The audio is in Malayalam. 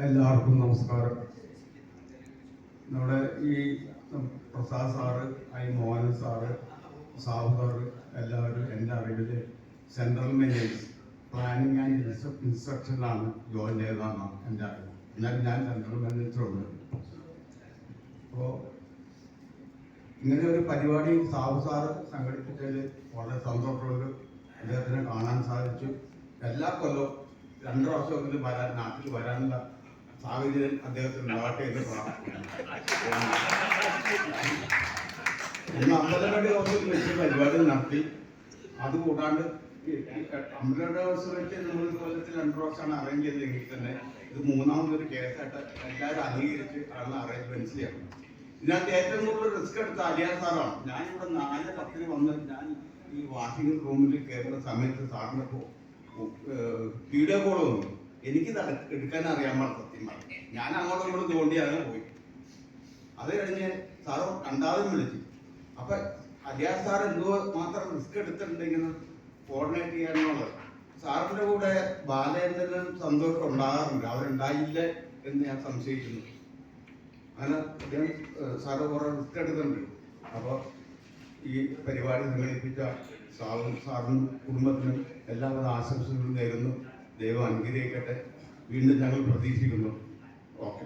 എല്ലാവർക്കും നമസ്കാരം. നമ്മുടെ ഈ Prasad sir, Mohan sir, Sabu sir എല്ലാവരും എൻ്റെ അറിവിൽ സെൻട്രൽ മാനേജ് പ്ലാനിങ് ആൻഡ് ഇൻസ്ട്രക്ഷനിലാണ് ജോയിൻ ചെയ്തതാണ് എൻ്റെ അറിവ്. എന്നാലും ഞാൻ സെൻട്രൽ മാനേജറുണ്ട്. അപ്പോൾ ഇങ്ങനെ ഒരു പരിപാടി സാബു സാറ് സംഘടിപ്പിച്ചതിൽ വളരെ സന്തോഷമുണ്ട്. അദ്ദേഹത്തിനെ കാണാൻ സാധിച്ചു. എല്ലാ കൊല്ലവും 2 വർഷമെങ്കിലും നാട്ടിൽ വരാനുള്ള സാഹചര്യം അദ്ദേഹത്തിന് ഉണ്ടാകട്ടെ എന്ന് പ്രാർത്ഥിക്കുന്നു. ഇന്ന് അമ്പലവടി ഹൗസിൽ വെച്ച് പരിപാടി നടത്തി. അതുകൂടാണ്ട് അമ്പലവടി ഹൗസ് വെച്ച് നമ്മൾ കൊല്ലത്തിൽ 2 വർഷമാണ് അറേഞ്ച് ചെയ്തെങ്കിൽ തന്നെ ഇത് 3ാമതൊരു കേസായിട്ട് എല്ലാവരും അംഗീകരിച്ച് ഉള്ള അറേഞ്ച്മെന്റ്സ് ചെയ്യണം. ഇതിനകത്ത് ഏറ്റവും കൂടുതൽ റിസ്ക് എടുത്ത അലിയാർ സാറാണ്. ഞാനിവിടെ 4:10 വന്ന് ഞാൻ ഈ വാഷിംഗ് റൂമിൽ കയറുന്ന സമയത്ത് സാറിന് വീഡിയോ കോൾ വന്നു. എനിക്കിത് എടുക്കാൻ അറിയാൻ പാടില്ല. സത്യം പറഞ്ഞു ഞാൻ അങ്ങോട്ടും ഇങ്ങോട്ടും തോണ്ടിയാണ് പോയി. അത് കഴിഞ്ഞ് സാറ് 2ാമതും വിളിച്ചു. അപ്പൊ അലിയാർ സാർ എന്തോ മാത്രം റിസ്ക് എടുത്തിട്ടുണ്ടെങ്കിൽ കോർഡിനേറ്റ് ചെയ്യാനുള്ളത്. സാറിന്റെ കൂടെ ബാലേന്ദ്രനും സന്തോഷം ഉണ്ടാകാറുണ്ട്. അവരുണ്ടായില്ല എന്ന് ഞാൻ സംശയിക്കുന്നു. അങ്ങനെ അദ്ദേഹം സാറ് കുറെ റിസ്ക് എടുത്തിട്ടുണ്ട്. അപ്പോൾ ഈ പരിപാടി സംഘടിപ്പിച്ച സാറിനും കുടുംബത്തിനും എല്ലാവിധ ആശംസകളും നേരുന്നു. ദൈവം അനുഗ്രഹിക്കട്ടെ. വീണ്ടും ഞങ്ങൾ പ്രതീക്ഷിക്കുന്നു. ഓക്കെ.